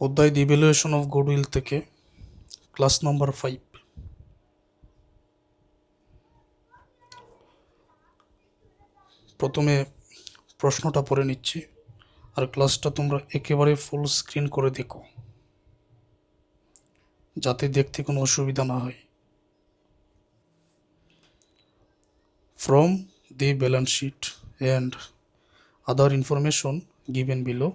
অধ্যায় দি valuation of goodwill থেকে class number 5। প্রথমে প্রশ্নটা পড়ে নিচ্ছি, আর ক্লাসটা তোমরা একেবারে ফুল স্ক্রিন করে দেখো, যাতে দেখতে কোনো অসুবিধা না হয়। From the balance sheet and other information given below,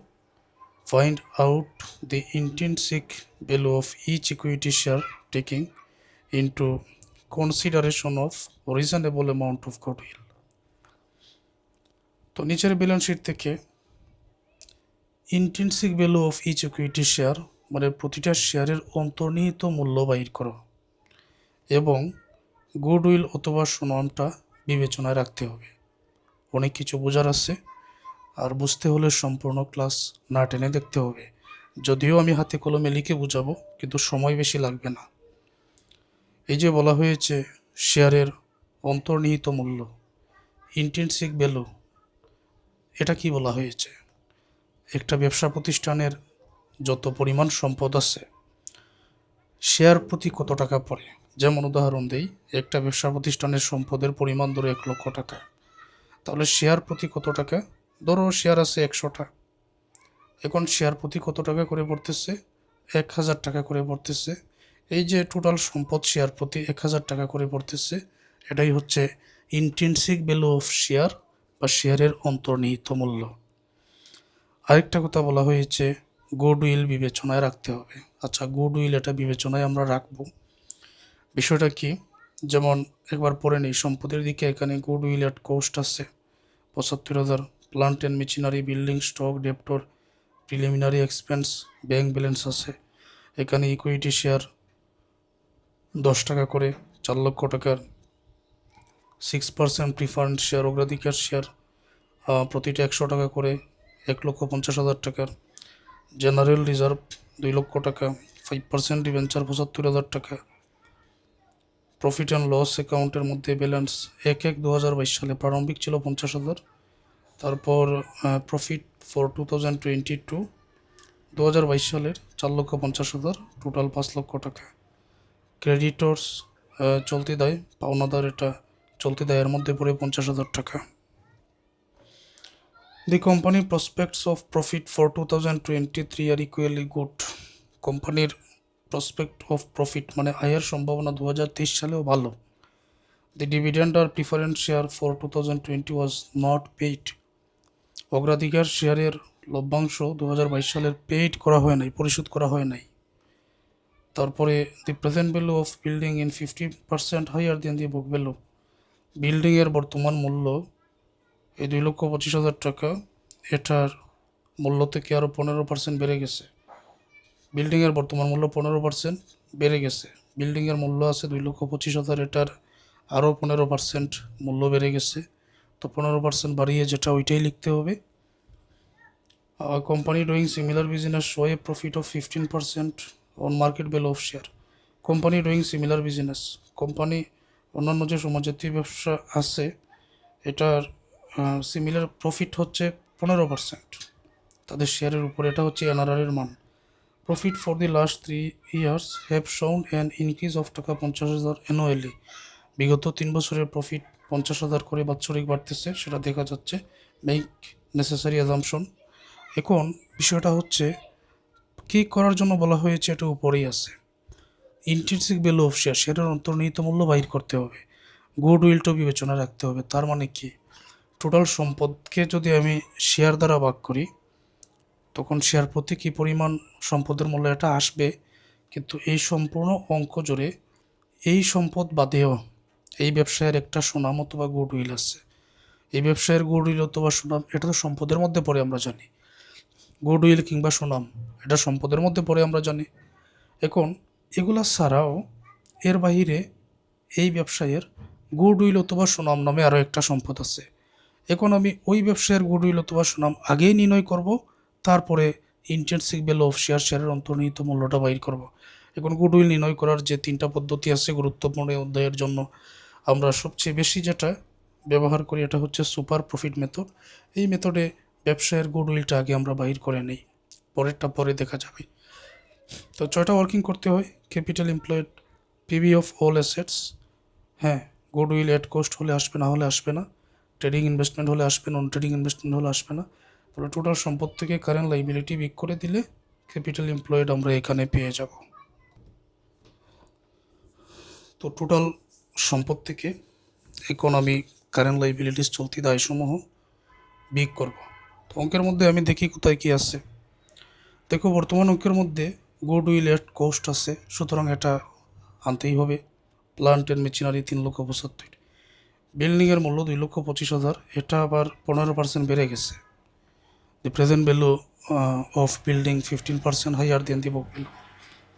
find out the intrinsic value of each equity share taking into consideration of reasonable amount of goodwill। তো নিচের ব্যালেন্স শিট থেকে intrinsic value of each equity share মানে প্রতিটা শেয়ারের অন্তর্নিহিত মূল্য বাইর করো এবং গুডউইল অথবা সুনামটা বিবেচনায় রাখতে হবে। অনেক কিছু বোঝার আছে, আর বুঝতে হলে সম্পূর্ণ ক্লাস না টেনে দেখতে হবে। যদিও আমি হাতে কলমে লিখে বোঝাবো, কিন্তু সময় বেশি লাগবে না। এই যে বলা হয়েছে শেয়ারের অন্তর্নিহিত মূল্য, ইন্ট্রিনসিক ভ্যালু, এটা কি বলা হয়েছে? একটা ব্যবসা প্রতিষ্ঠানের যত পরিমাণ সম্পদ আছে, শেয়ার প্রতি কত টাকা পড়ে। যেমন উদাহরণ দেই, একটা ব্যবসা প্রতিষ্ঠানের সম্পদের পরিমাণ ধরো 1,00,000 টাকা, তাহলে শেয়ার প্রতি কত টাকা? ধরো শেয়ার আছে 100টা, এখন শেয়ার প্রতি কত টাকা করে পড়তেছে? 1,000 টাকা করে পড়তেছে। এই যে টোটাল সম্পদ শেয়ার প্রতি 1,000 টাকা করে পড়তেছে, এটাই হচ্ছে ইন্ট্রিনসিক ভ্যালু অফ শেয়ার বা শেয়ারের অন্তর্নিহিত মূল্য। আরেকটা কথা বলা হয়েছে গুডউইল বিবেচনায় রাখতে হবে। আচ্ছা, গুডউইল এটা বিবেচনায় আমরা রাখবো, বিষয়টা কি? যেমন একবার পড়ে নেই, সম্পদের দিকে এখানে গুডউইল এট কস্ট আছে 75,000, plant and machinery, building, stock, debtor, preliminary expense, bank balance আছে। এখানে ইকুইটি শেয়ার 10 টাকা করে, 4 লক্ষ টাকার। 6% প্রিফারেন্স শেয়ার, অগ্রাধিকার শেয়ার, প্রতিটা 100 টাকা করে, 1,50,000 টাকার। জেনারেল রিজার্ভ 2 লক্ষ টাকা, 5% ডিবেঞ্চার 75,000 টাকা। প্রফিট অ্যান্ড লস অ্যাকাউন্টের মধ্যে ব্যালেন্স 1/1/2022 সালে প্রারম্ভিক ছিল 50,000, তারপর প্রফিট ফর 2022 সালের 4,50,000, টোটাল 5 লক্ষ টাকা। ক্রেডিটর্স চলতি দায়, পাওনাদার, এটা চলতি দায়ের মধ্যে পড়ে 50,000 টাকা। The company prospects of profit for 2023 are equally good। কোম্পানির প্রসপেক্ট অফ প্রফিট মানে আয়ের সম্ভাবনা 2023 সালেও ভালো। The dividend or preference share for 2020 was not paid। অগ্রাধিকার শেয়ারের লভ্যাংশ 2022 সালের পেইড করা হয় নাই, পরিশোধ করা হয় নাই। তারপরে the present value of building in 50% higher than the book value. বিল্ডিংয়ের বর্তমান মূল্য এই 2,25,000 টাকা, এটার মূল্য থেকে আরও 15% বেড়ে গেছে। বিল্ডিংয়ের বর্তমান মূল্য 15% বেড়ে গেছে। বিল্ডিংয়ের মূল্য আছে 2,25,000, এটার আরও 15% মূল্য বেড়ে গেছে। তো 15% বাড়িয়ে যেটা ওইটাই লিখতে হবে। Company doing similar business show A profit of 15% on market value of share. Company doing similar business, company অন্যান্য যে সমাজজাতীয় ব্যবসা আছে এটার সিমিলার প্রফিট হচ্ছে 15%, তাদের শেয়ারের উপরে। এটা হচ্ছে এনআরআর এর মান। Profit for the last 3 years have শোন অ্যান ইনক্রিজ অফ টাকা 50,000 অ্যানুয়ালি। বিগত 3 বছরের প্রফিট 50,000 করে বাৎসরিক বাড়তেছে, সেটা দেখা যাচ্ছে। Make necessary assumption. এখন বিষয়টা হচ্ছে কি করার জন্য বলা হয়েছে, এটা উপরেই আছে। ইন্ট্রিনসিক ভ্যালু অফ শেয়ার, শেয়ারের অন্তর্নিহিত মূল্য বাইর করতে হবে। গুডউইলটা বিবেচনা রাখতে হবে। তার মানে কি, টোটাল সম্পদকে যদি আমি শেয়ার দ্বারা ভাগ করি, তখন শেয়ার প্রতি কী পরিমাণ সম্পদের মূল্য এটা আসবে। কিন্তু এই সম্পূর্ণ অঙ্ক জুড়ে এই সম্পদ বাদেও এই ব্যবসায়ের একটা সুনাম অথবা গুডউইল আছে। এই ব্যবসায়ের গুডউইল অথবা সুনাম এটা তো সম্পদের মধ্যে পড়ে, আমরা জানি। গুডউইল কিংবা সুনাম এটা সম্পদের মধ্যে পড়ে, আমরা জানি। এখন এগুলা ছাড়াও এর বাহিরে এই ব্যবসায়ের গুডউইল অথবা সুনাম নামে আরও একটা সম্পদ আছে। এখন আমি ওই ব্যবসায়ের গুডউইল অথবা সুনাম আগেই নির্ণয় করব, তারপরে ইন্ট্রিনসিক ভ্যালু অফ শেয়ার, শেয়ারের অন্তর্নিহিত মূল্যটা বাইর করব। এখন গুডউইল নির্ণয় করার যে 3টা পদ্ধতি আছে গুরুত্বপূর্ণ অধ্যায়ের জন্য, আমরা সবচেয়ে বেশি যেটা ব্যবহার করি এটা হচ্ছে সুপার প্রফিট মেথড। এই মেথডে ব্যবসায়ের গুডউইলটা আগে আমরা বাইর করে নেই, পরেরটা পরে দেখা যাবে। তো 6টা ওয়ার্কিং করতে হয়। Capital employed, PB of all assets, হ্যাঁ, গুডউইল এট কোস্ট হলে আসবে, না হলে আসবে না। ট্রেডিং ইনভেস্টমেন্ট হলে আসবে, নন ট্রেডিং ইনভেস্টমেন্ট হলে আসবে না। তাহলে টোটাল সম্পদ থেকে কারেন্ট লাইবিলিটি বিক করে দিলে ক্যাপিটাল এমপ্লয়েড আমরা এখানে পেয়ে যাব। তো টোটাল সম্পদ থেকে এখন আমি কারেন্ট লাইবিলিটিস চলতি দায়সমূহ বিক করব। তো অঙ্কের মধ্যে আমি দেখি কোথায় কি আছে। দেখো বর্তমান অঙ্কের মধ্যে গুডউইল এট কোস্ট আছে, সুতরাং এটা আনতেই হবে। প্লান্ট অ্যান্ড মেশিনারি 3,75,000, বিল্ডিংয়ের মূল্য 2,25,000, এটা আবার 15% বেড়ে গেছে। The present value of building 15% higher than the book value,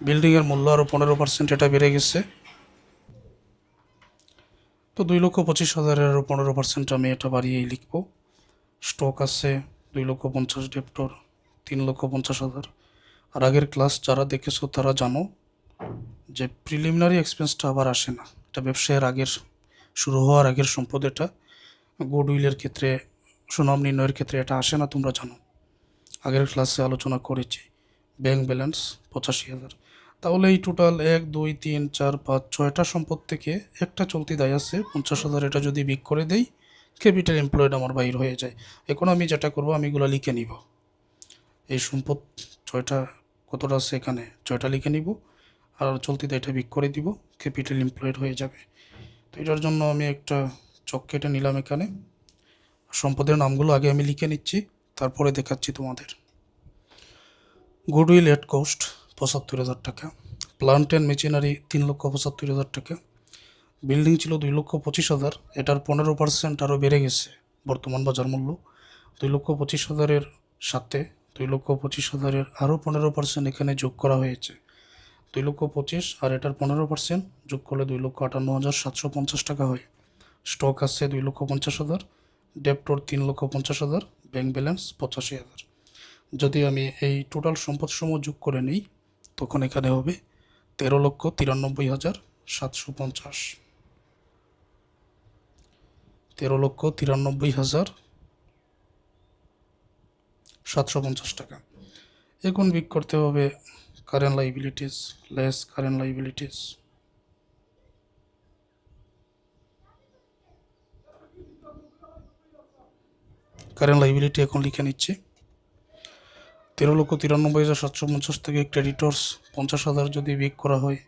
বিল্ডিংয়ের মূল্য আরও 15% এটা বেড়ে গেছে। তো 2,25,000 আরও 15% আমি এটা বাড়িয়েই লিখব। স্টক আছে 2,50,000, ডেপ্টর 3,50,000। আর আগের ক্লাস যারা দেখেছো তারা জানো যে প্রিলিমিনারি এক্সপেন্সটা আবার আসে না, এটা ব্যবসায়ের আগের, শুরু হওয়ার আগের সম্পদ। এটা গুডউইলের ক্ষেত্রে, সুনাম নির্ণয়ের ক্ষেত্রে এটা আসে না, তোমরা জানো, আগের ক্লাসে আলোচনা করেছি। Bank balance 85,000। তাহলে এই টোটাল 1, 2, 3, 4, 5, 6টা সম্পদ থেকে একটা চলতি দায় আছে 50,000, এটা যদি বিক করে দেই ক্যাপিটাল এমপ্লয়েড আমার বাইর হয়ে যায়। এখন আমি যেটা করব, আমি এগুলো লিখে নিব। এই সম্পদ 6টা কতটা আছে এখানে, 6টা লিখে নিব, আর চলতি দায়টা বিক করে দিব, ক্যাপিটাল এমপ্লয়েড হয়ে যাবে। তো এটার জন্য আমি একটা চক কেটে নিলাম এখানে। সম্পদের নামগুলো আগে আমি লিখে নিচ্ছি, তারপরে দেখাচ্ছি তোমাদের। গুডউইল এট কোস্ট 75,000 টাকা, প্লান্ট অ্যান্ড মেশিনারি 3,75,000 টাকা, বিল্ডিং ছিল 2,25,000, এটার 15% আরও বেড়ে গেছে বর্তমান বাজার মূল্য। 2,25,000-এর সাথে 2,25,000-এর আরও 15% এখানে যোগ করা হয়েছে। 2,25,000 আর এটার 15% যোগ করলে 2,58,750 টাকা হয়। স্টক আছে 2,50,000, ডেপ্টর 3,50,000, ব্যাংক ব্যালেন্স 85,000। যদি আমি এই টোটাল সম্পদসমূহ যোগ করে নিই তখন এখানে হবে 13,93,750, 13,93,750 টাকা। এখন বিক করতে হবে current liabilities less current liabilities. Current liability এখন লিখে নিচ্ছি। 13,93,750 থেকে ক্রেডিটর্স 50,000 যদি বিক করা হয়,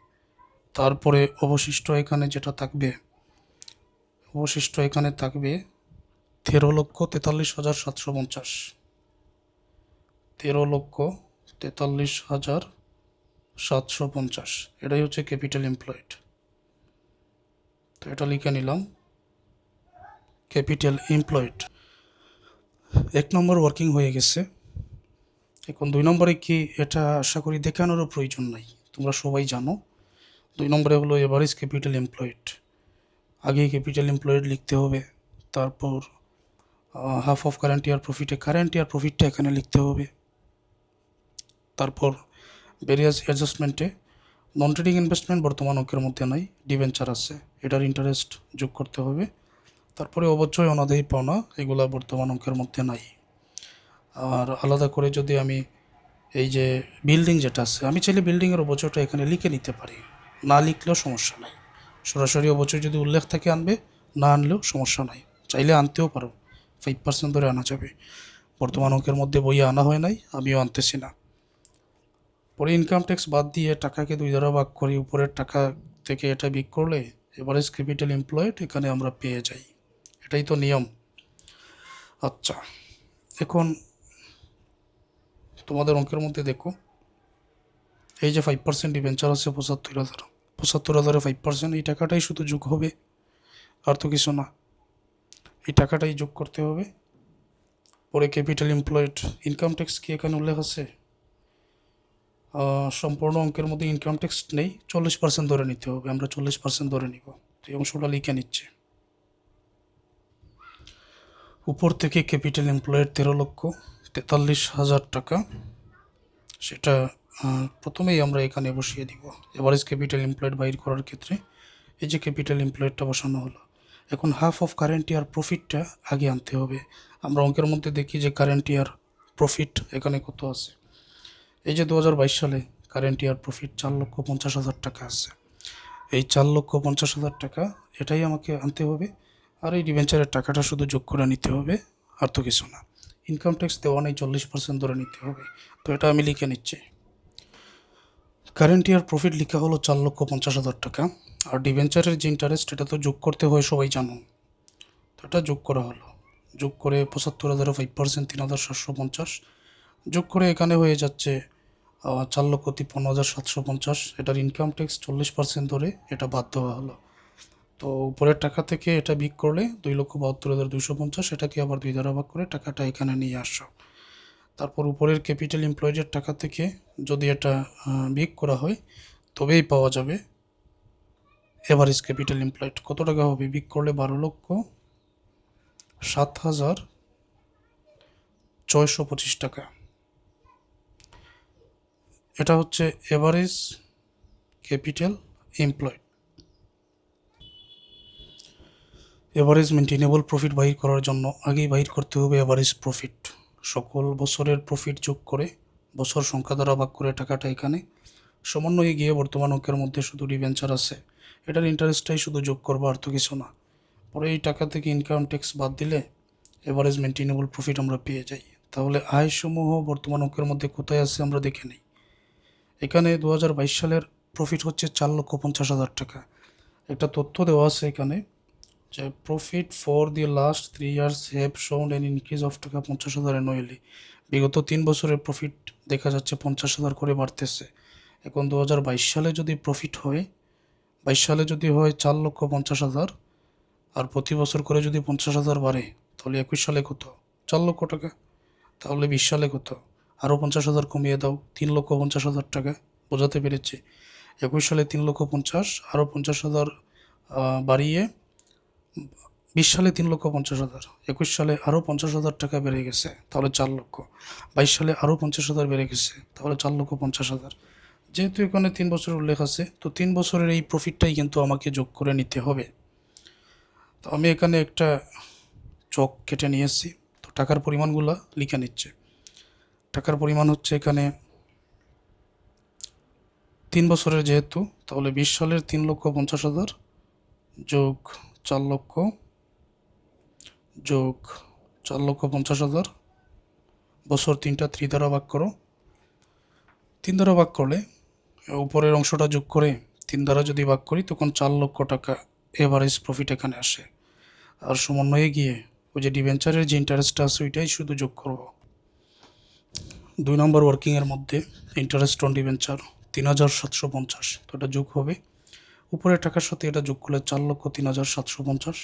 তারপরে অবশিষ্ট এখানে যেটা থাকবে, অবশিষ্ট এখানে থাকবে 13,43,750, 13,43,750, এটাই হচ্ছে ক্যাপিটাল এমপ্লয়েড। তো এটা লিখে নিলাম ক্যাপিটাল এমপ্লয়েড। 1 নম্বর ওয়ার্কিং হয়ে গেছে। এখন 2 নম্বরে কি, এটা আশা করি দেখানোরও প্রয়োজন নাই, তোমরা সবাই জানো। 2 নম্বরে হলো এভারেজ ক্যাপিটাল এমপ্লয়েড। আগে ক্যাপিটাল এমপ্লয়েড লিখতে হবে, তারপর হাফ অফ কারেন্ট ইয়ার প্রফিটে কারেন্ট ইয়ার প্রফিটটা এখানে লিখতে হবে, তারপর ভেরিয়াস অ্যাডজাস্টমেন্টে নন ট্রেডিং ইনভেস্টমেন্ট বর্তমান অঙ্কের মধ্যে নাই, ডিবেঞ্চার আছে, এটার ইন্টারেস্ট যোগ করতে হবে। তারপরে অবশ্যই অনাদায়ী পাওনা, এগুলা বর্তমান অঙ্কের মধ্যে নাই। আর আলাদা করে যদি আমি এই যে বিল্ডিং যেটা আছে, আমি চাইলে বিল্ডিংয়ের অবচয়টা এখানে লিখে নিতে পারি, না লিখলেও সমস্যা নাই। সরাসরি অবচয় যদি উল্লেখ থাকে আনবে, না আনলেও সমস্যা নাই, চাইলে আনতেও পারো, 5% ধরে আনা যাবে। বর্তমান অঙ্কের মধ্যে বইয়ে আনা হয় নাই, আমিও আনতেছি না। পরে ইনকাম ট্যাক্স বাদ দিয়ে টাকাকে 2 দ্বারা ভাগ করি, উপরের টাকা থেকে এটা বিক করলে এভারেজ ক্যাপিটাল এমপ্লয়েড এখানে আমরা পেয়ে যাই, এটাই তো নিয়ম। আচ্ছা, এখন তোমাদের অঙ্কের মধ্যে দেখো, এই যে 5% ডিবেঞ্চার আছে 75,000, 75,000-এ 5%, এই টাকাটাই শুধু যোগ হবে, আর তো কিছু না, এই টাকাটাই যোগ করতে হবে। পরে ক্যাপিটাল এমপ্লয়েড, ইনকাম ট্যাক্স কি এখানে উল্লেখ আছে? সম্পূর্ণ অঙ্কের মধ্যে ইনকাম ট্যাক্স নেই, 40% ধরে নিতে হবে, আমরা 40% ধরে নিব। এই অংশটা লিখে নিচ্ছে। উপর থেকে ক্যাপিটাল এমপ্লয়েড 13,43,000 টাকা, সেটা প্রথমেই আমরা এখানে বসিয়ে দিব। এভারেজ ক্যাপিটাল এমপ্লয়েড বাইর করার ক্ষেত্রে এই যে ক্যাপিটাল এমপ্লয়েডটা বসানো হলো। এখন হাফ অফ কারেন্ট ইয়ার প্রফিটটা আগে আনতে হবে। আমরা অঙ্কের মধ্যে দেখি যে কারেন্ট ইয়ার প্রফিট এখানে কত আছে, এই যে 2022 সালে কারেন্ট ইয়ার প্রফিট 4,50,000 টাকা আছে। এই 4,50,000 টাকা এটাই আমাকে আনতে হবে, আর এই ডিবেঞ্চারের টাকাটা শুধু যোগ করে নিতে হবে, আর তো কিছু না। ইনকাম ট্যাক্স দেওয়া নেই, 40% ধরে নিতে হবে। তো এটা আমি লিখে নিচ্ছি। কারেন্ট ইয়ার প্রফিট লেখা হলো 4,50,000 টাকা, আর ডিবেঞ্চারের যে ইন্টারেস্ট এটা তো যোগ করতে হয়, সবাই জানো। তো এটা যোগ করা হলো, যোগ করে 75,000 5%, 3,750 যোগ করে এখানে হয়ে যাচ্ছে 4,53,750। এটার ইনকাম ট্যাক্স 40% ধরে এটা বাদ দেওয়া হলো। তো উপরের টাকা থেকে এটা বিক করলে 2,72,250, এটাকে আবার 2 দ্বারা ভাগ করে টাকাটা এখানে নিয়ে আসো। তারপর উপরের ক্যাপিটাল এমপ্লয়েডের টাকা থেকে যদি এটা বিক করা হয় তবেই পাওয়া যাবে এভারেজ ক্যাপিটাল এমপ্লয়েড কত টাকা হবে। বিক করলে 12,07,625 টাকা। এটা হচ্ছে average capital employed. Average maintainable profit বাহির করার জন্য আগেই বাহির করতে হবে এভারেজ প্রফিট। সকল বছরের প্রফিট যোগ করে বছর সংখ্যা দ্বারা ভাগ করে টাকাটা এখানে সমন্বয়ে গিয়ে বর্তমান অঙ্কের মধ্যে শুধু ডিবেঞ্চার আছে, এটার ইন্টারেস্টটাই শুধু যোগ করবো, আর তো কিছু না। পরে এই টাকা থেকে ইনকাম ট্যাক্স বাদ দিলে এভারেজ মেনটেনেবল প্রফিট আমরা পেয়ে যাই। তাহলে আয়সমূহ বর্তমান অঙ্কের মধ্যে কোথায় আছে আমরা দেখে নিই। এখানে 2022 সালের প্রফিট হচ্ছে 4,50,000 টাকা। একটা তথ্য দেওয়া আছে এখানে যে profit for the last 3 years have শোন এন ইনক্রিজ অফ টাকা 50,000 অ্যানুয়ালি। বিগত 3 বছরের প্রফিট দেখা যাচ্ছে 50,000 করে বাড়তেছে। এখন 2022 সালে যদি প্রফিট হয়, 22 সালে যদি হয় 4,50,000, আর প্রতি বছর করে যদি 50,000 বাড়ে, তাহলে 21 সালে কত? 4 লক্ষ টাকা। তাহলে 20 সালে কত? আরও 50,000 কমিয়ে দাও, 3,50,000 টাকা। বোঝাতে পেরেছি? 21 সালে 3,50,000, আরও 50,000 বাড়িয়ে 20 সালে 3,50,000, 21 সালে আরও 50,000 টাকা বেড়ে গেছে, তাহলে 4 লক্ষ। 22 সালে আরও 50,000 বেড়ে গেছে, তাহলে 4,50,000। যেহেতু এখানে 3 বছরের উল্লেখ আছে, তো 3 বছরের এই প্রফিটটাই কিন্তু আমাকে যোগ করে নিতে হবে। তো আমি এখানে একটা চক কেটে নিয়ে এসেছি। তো টাকার পরিমাণগুলো লিখে নিচ্ছে। টাকার পরিমাণ হচ্ছে এখানে 3 বছরের যেহেতু, তাহলে 20 সালের 3,50,000 যোগ 4 লক্ষ যোগ 4,50,000, বছর 3টা 3 দ্বারা ভাগ করো। 3 দ্বারা ভাগ করলে উপরের অংশটা যোগ করে 3 দ্বারা যদি ভাগ করি তখন 4 লক্ষ টাকা এভারেজ প্রফিট এখানে আসে। আর সমন্বয়ে গিয়ে ওই যে ডিবেঞ্চারের যে ইন্টারেস্টটা আছে ওইটাই শুধু যোগ করব। 2 নম্বর ওয়ার্কিংয়ের মধ্যে ইন্টারেস্ট অন ডিবেঞ্চার 3,750, তো এটা যোগ হবে উপরের টাকার সাথে, এটা যোগ করলে 4,03,750।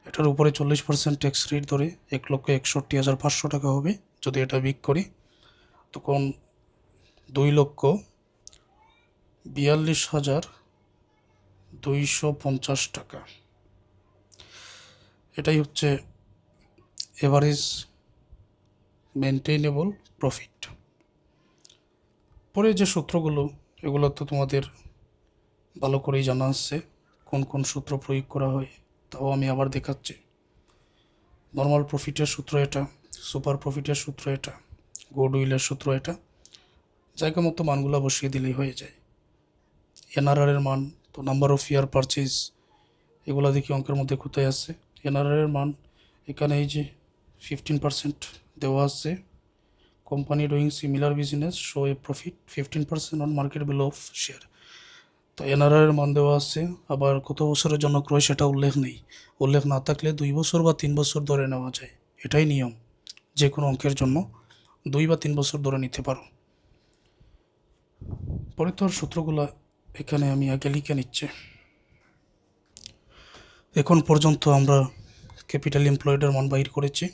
এটার উপরে 40% ট্যাক্স রেট ধরে 1,61,500 টাকা হবে। যদি এটা বিক করি তখন 2,42,250 টাকা। এটাই হচ্ছে এভারেজ মেনটেনেবল প্রফিট। পরে যে সূত্রগুলো, এগুলো তো তোমাদের ভালো করেই জানা আছে, কোন কোন সূত্র প্রয়োগ করা হয় তাও আমি আবার দেখাচ্ছি। নর্মাল প্রফিটের সূত্র এটা, সুপার প্রফিটের সূত্র এটা, গুডউইলের সূত্র এটা। জায়গা মতো মানগুলো বসিয়ে দিলেই হয়ে যায়। এনআরআর এর মান, তো নাম্বার অফ ইয়ার পারচেজ, এগুলো দেখি অঙ্কের মধ্যে কোথায় আছে। এনআরআর এর মান এখানে এই যে 15% দেওয়া আছে। Company doing similar business show A profit 15% on market value of share. তো এনআরআর এর মান দেওয়া আছে, আবার কত বছরের জন্য ক্রয় সেটা উল্লেখ নেই। উল্লেখ না থাকলে 2 বছর বা 3 বছর ধরে নেওয়া যায়, এটাই নিয়ম। যে কোনো অঙ্কের জন্য 2 বা 3 বছর ধরে নিতে পারো। পরে তো আর সূত্রগুলো এখানে আমি আগে লিখে নিচ্ছি। এখন পর্যন্ত আমরা ক্যাপিটাল এমপ্লয়েডের মান বাহির করেছি।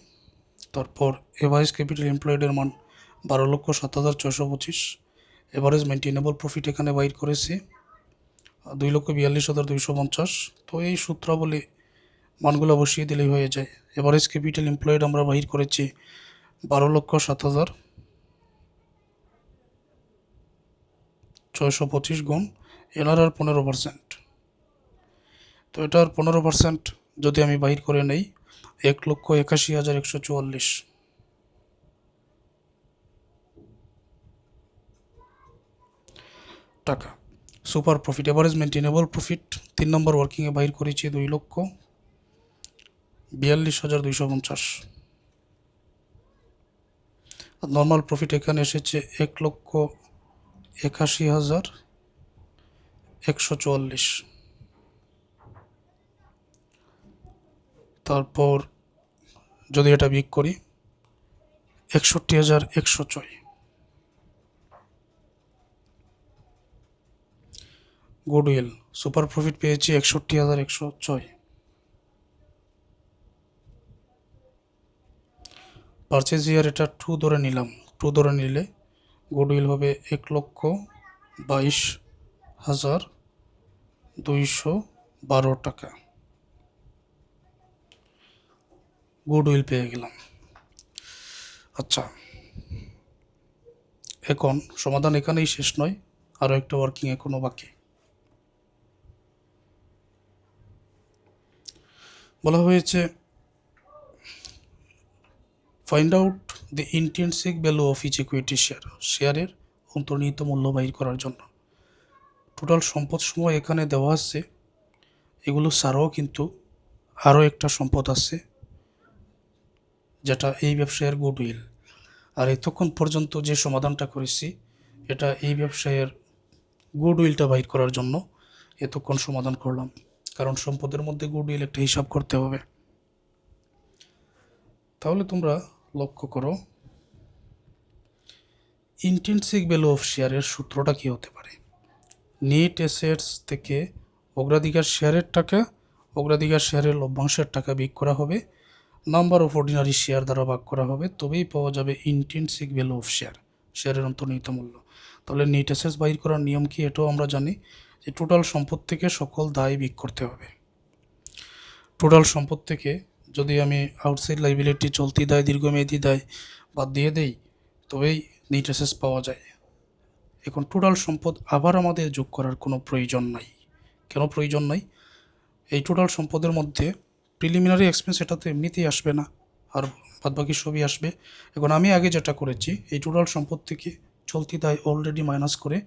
তারপর এভারেজ ক্যাপিটাল এমপ্লয়েডের মান 12,07,625। এভারেজ মেনটেনেবল প্রফিট এখানে বাহির করেছি 2,42,250। তো এই সূত্রাবলী মানগুলো বসিয়ে দিলেই হয়ে যায়। এভারেজ ক্যাপিটাল এমপ্লয়েড আমরা বাহির করেছি 12,07,625 গুণ এনআরআর 15%। তো এটার 15% যদি আমি বাহির করে নেই 1,81,144। টাকা। Super profit, average maintainable profit 3 নম্বর ওয়ার্কিংয়ে বাইর করেছি 2,42,250। নর্মাল প্রফিট এখানে এসেছে 1,81,144। তারপর যদি এটা বিক করি 61,106। গুডউইল সুপার প্রফিট পেয়েছি 61,106। পারচেজ ইয়ার এটা 2 ধরে নিলাম, 2 ধরে নিলে গুডউইল হবে 1,22,212 টাকা। গুডউইল পেয়ে গেলাম। আচ্ছা, এখন সমাধান এখানেই শেষ নয়, আরও একটা ওয়ার্কিং এখনো বাকি। বলা হয়েছে find out the intrinsic value of each equity share, শেয়ারের অন্তর্নিহিত মূল্য বাহির করার জন্য। টোটাল সম্পদ সমূহ এখানে দেওয়া আছে, এগুলো ছাড়াও কিন্তু আরও একটা সম্পদ আছে যেটা এই ব্যবসায়ের গুডউইল। আর এতক্ষণ পর্যন্ত যে সমাধানটা করেছি এটা এই ব্যবসায়ের গুডউইলটা বাহির করার জন্য এতক্ষণ সমাধান করলাম, কারণ সম্পদের মধ্যে গুডউইল একটা হিসাব করতে হবে। তাহলে তোমরা লক্ষ্য করো ইন্ট্রিনসিক ভ্যালু অফ শেয়ারের সূত্রটা কী হতে পারে। নেট অ্যাসেটস থেকে অগ্রাধিকার শেয়ারের টাকা, অগ্রাধিকার শেয়ারের লভ্যাংশের টাকা বিয়োগ করা হবে, নাম্বার অফ অর্ডিনারি শেয়ার দ্বারা ভাগ করা হবে, তবেই পাওয়া যাবে ইন্ট্রিনসিক ভ্যালু অফ শেয়ার, শেয়ারের অন্তর্নিহিত মূল্য। তাহলে নেট অ্যাসেটস বাইর করার নিয়ম কি, এটাও আমরা জানি যে টোটাল সম্পদ থেকে সকল দায় বিয়োগ করতে হবে। টোটাল সম্পদ থেকে যদি আমি আউটসাইড লাইবিলিটি, চলতি দায়, দীর্ঘমেয়াদী দায় বাদ দিয়ে দেই তবেই নেট অ্যাসেটস পাওয়া যায়। এখন টোটাল সম্পদ আবার আমাদের যোগ করার কোনো প্রয়োজন নাই। কেন প্রয়োজন নাই? এই টোটাল সম্পদের মধ্যে প্রিলিমিনারি এক্সপেন্স এটা তো এমনিতেই আসবে না, আর বাদবাকি সবই আসবে। এখন আমি আগে যেটা করেছি, এই টোটাল সম্পদ থেকে চলতি দায় অলরেডি মাইনাস করে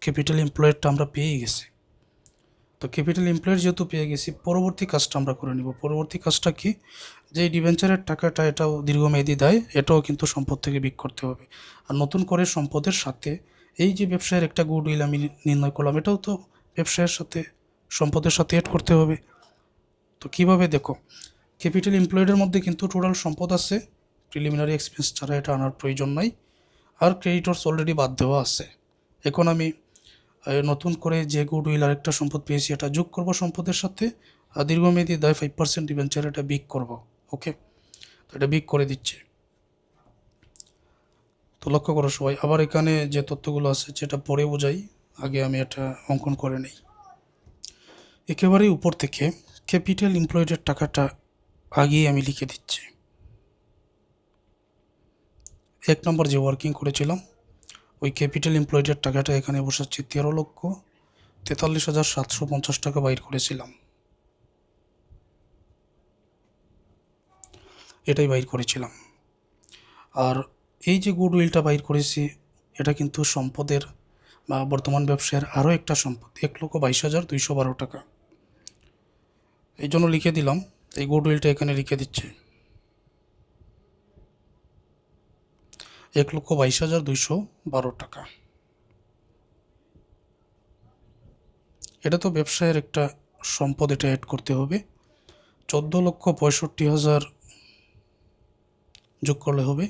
ক্যাপিটাল এমপ্লয়েডটা আমরা পেয়ে গেছি। তো ক্যাপিটাল এমপ্লয়েড যেহেতু পেয়ে গেছি, পরবর্তী কাজটা আমরা করে নিব। পরবর্তী কাজটা কি, যে ডিবেঞ্চারের টাকাটা এটাও দীর্ঘমেয়াদী দায়, এটাও কিন্তু সম্পদ থেকে বিয়োগ করতে হবে। আর নতুন করে সম্পদের সাথে এই যে ব্যবসায়ের একটা গুডউইল আমি নির্ণয় করলাম, এটাও তো ব্যবসায়ের সাথে সম্পদের সাথে অ্যাড করতে হবে। তো কীভাবে দেখো, ক্যাপিটাল এমপ্লয়েডের মধ্যে কিন্তু টোটাল সম্পদ আছে, প্রিলিমিনারি এক্সপেন্স ছাড়া এটা আনার প্রয়োজন নাই, আর ক্রেডিটর্স অলরেডি বাদ দেওয়া আছে। এখন আমি নতুন করে যে গুডউইল আরেকটা সম্পদ পেয়েছি এটা যোগ করব সম্পদের সাথে, আর দীর্ঘমেয়াদী দায় 5% ডিবেঞ্চার এটা বিগ করব। ওকে, তো এটা বিগ করে দিচ্ছে। তো লক্ষ্য করো সবাই, আবার এখানে যে তথ্যগুলো আছে সেটা পরে বোঝাই, আগে আমি এটা অঙ্কন করে নিই। একেবারেই উপর থেকে ক্যাপিটাল এমপ্লয়েডের টাকাটা আগেই আমি লিখে দিচ্ছি। 1 নম্বর যে ওয়ার্কিং করেছিলাম ওই ক্যাপিটাল এমপ্লয়েডের টাকাটা এখানে বসাচ্ছি, 13,43,750 টাকা বাইর করেছিলাম, এটাই বাইর করেছিলাম। আর এই যে গুডউইলটা বাইর করেছি এটা কিন্তু সম্পদের বা বর্তমান ব্যবসায়ের আরও একটা সম্পদ, 1,22,212 টাকা। এই জন্য লিখে দিলাম, এই গুডউইলটা এখানে লিখে দিচ্ছি 1,22,212 টাকা। এটা তো ব্যবসায়ের একটা সম্পদ, এটা অ্যাড করতে হবে। 14,65,000 যোগ করলে হবে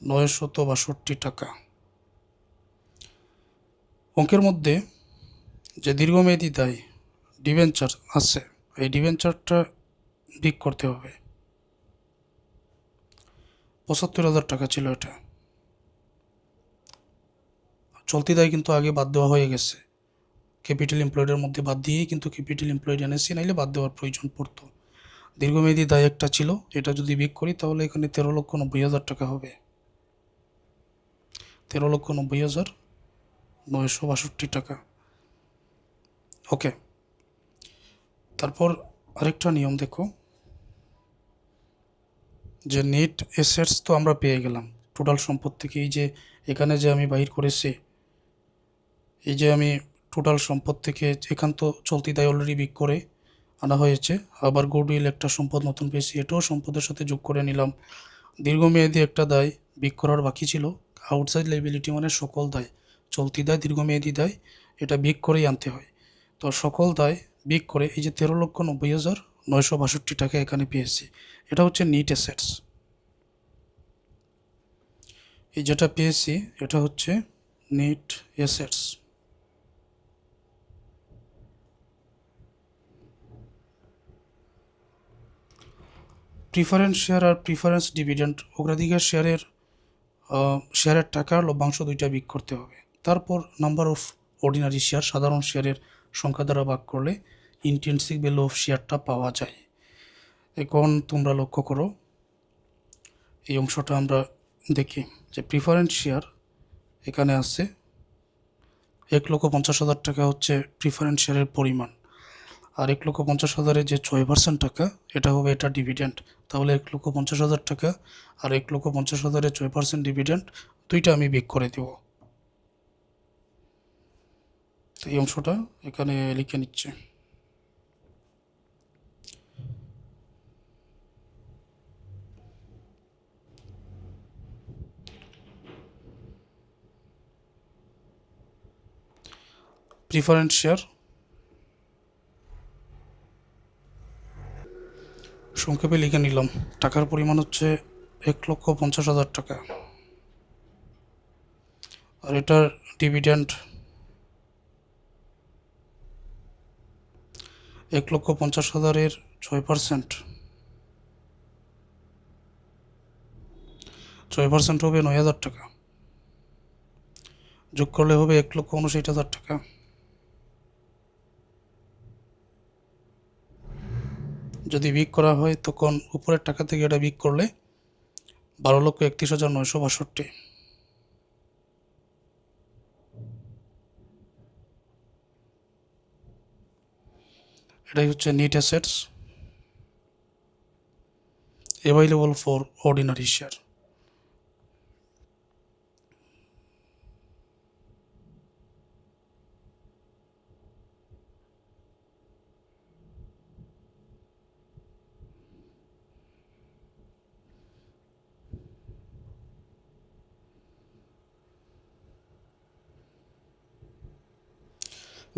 962 টাকা। অঙ্কের মধ্যে যে দীর্ঘমেয়াদী দায় ডিবেঞ্চার আছে, এই ডিবেঞ্চারটা বিক করতে হবে। 75,000 টাকা ছিল এটা। চলতি দায় কিন্তু আগে বাদ দেওয়া হয়ে গেছে, ক্যাপিটাল এমপ্লয়েডের মধ্যে বাদ দিয়েই কিন্তু ক্যাপিটাল এমপ্লয়েড এনেছি, নাইলে বাদ দেওয়ার প্রয়োজন পড়তো। দীর্ঘমেয়াদী দায় একটা ছিল, এটা যদি বিক করি তাহলে এখানে 13,90,000 টাকা হবে, 13,90,962 টাকা। ওকে, তারপর আরেকটা নিয়ম দেখো, যে নেট অ্যাসেটস তো আমরা পেয়ে গেলাম টোটাল সম্পদ থেকে, এই যে এখানে যে আমি বাহির করেছি এই যে আমি টোটাল সম্পদ থেকে একান্ত চলতি দায় অলরেডি বিক করে আনা হয়েছে, আবার গুডউইল একটা সম্পদ নতুন পেয়েছি, এটাও সম্পদের সাথে যোগ করে নিলাম। দীর্ঘমেয়াদী একটা দায় বিক করার বাকি ছিল, আউটসাইড লাইবিলিটি মানে সকল দায়, চলতি দায়, দীর্ঘমেয়াদী দায়, এটা বিক করেই আনতে হয়। তো সকল দায় বিক করে এই যে 13,90,962 টাকা এখানে পেয়েছি, এটা হচ্ছে নিট অ্যাসেটস। এই যেটা পেয়েছি এটা হচ্ছে নিট অ্যাসেটস। প্রিফারেন্স শেয়ার আর প্রিফারেন্স ডিভিডেন্ড, অগ্রাধিকার শেয়ারের টাকা লভ্যাংশ দুইটা বিক করতে হবে। তারপর নাম্বার অফ অর্ডিনারি শেয়ার, সাধারণ শেয়ারের সংখ্যা দ্বারা ভাগ করলে ইন্ট্রিনসিক ভ্যালু অফ শেয়ারটা পাওয়া যায়। এখন তোমরা লক্ষ্য করো এই অংশটা আমরা দেখি যে প্রিফারেন্স শেয়ার এখানে আছে 1,50,000 টাকা হচ্ছে প্রিফারেন্স শেয়ারের পরিমাণ, আর 1,50,000-এর যে 6% টাকা এটা হবে এটা ডিভিডেন্ড। তাহলে 1,50,000 টাকা আর 1,50,000-এর 6% ডিভিডেন্ড দুইটা আমি বিক করে দেব। তো এই অংশটা এখানে লিখে নিচ্ছে। প্রিফারেন্স শেয়ার সংক্ষেপে লিখে নিলাম, টাকার পরিমাণ হচ্ছে 1,50,000 টাকা, আর এটার ডিভিডেন্ড 1,50,000-এর 6%, 6% হবে 9,000 টাকা, যোগ করলে হবে 1,59,000 টাকা। যদি বিক করা হয় তখন উপরের টাকা থেকে এটা বিক করলে 12,31,962। এটাই হচ্ছে net assets available for ordinary share.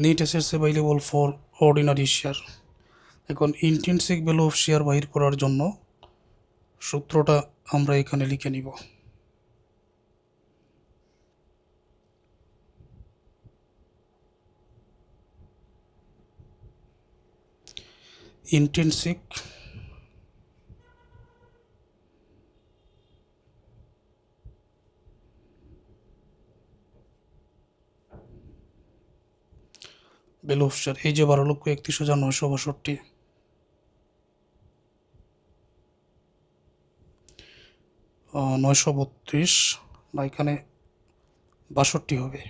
Net assets available for ordinary share. এখন ইন্ট্রিনসিক ভ্যালু অফ শেয়ার বাহির করার জন্য সূত্রটা আমরা এখানে লিখে নিব। ইন্ট্রিনসিক ভ্যালু অফ শেয়ার, এই যে 12,31,962, 932 না, এখানে 62 হবে।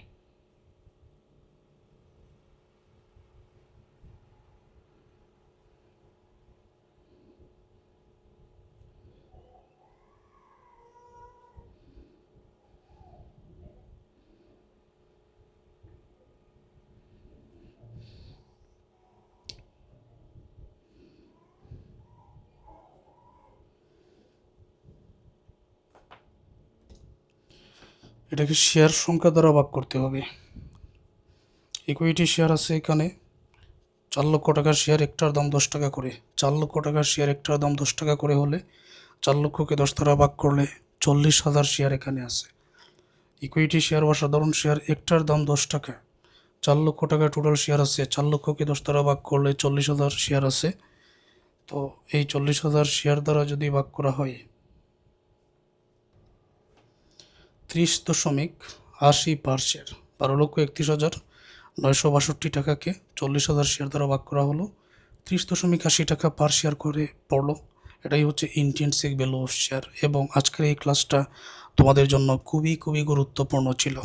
এটাকে শেয়ার সংখ্যা দ্বারা ভাগ করতে হবে। ইকুইটি শেয়ার আছে এখানে 4 লক্ষ টাকার শেয়ার, একটার দাম 10 টাকা করে। 4 লক্ষ টাকার শেয়ার একটার দাম 10 টাকা করে হলে 4 লক্ষকে 10 দ্বারা ভাগ করলে 40,000 শেয়ার এখানে আছে। ইকুইটি শেয়ার বা সাধারণ শেয়ার একটার দাম 10 টাকা, 4 লক্ষ টাকা টোটাল শেয়ার আছে, 4 লক্ষকে 10 দ্বারা ভাগ করলে 40,000 শেয়ার আছে। তো এই 40,000 শেয়ার দ্বারা যদি ভাগ করা হয় 30.80 পার শেয়ার, 12,31,962 টাকাকে 40,000 শেয়ার দ্বারা ভাগ করা হলো, 30.80 টাকা পার শেয়ার করে পড়লো। এটাই হচ্ছে ইন্ট্রিনসিক ভ্যালু অফ শেয়ার। এবং আজকের এই ক্লাসটা তোমাদের জন্য খুবই খুবই গুরুত্বপূর্ণ ছিল।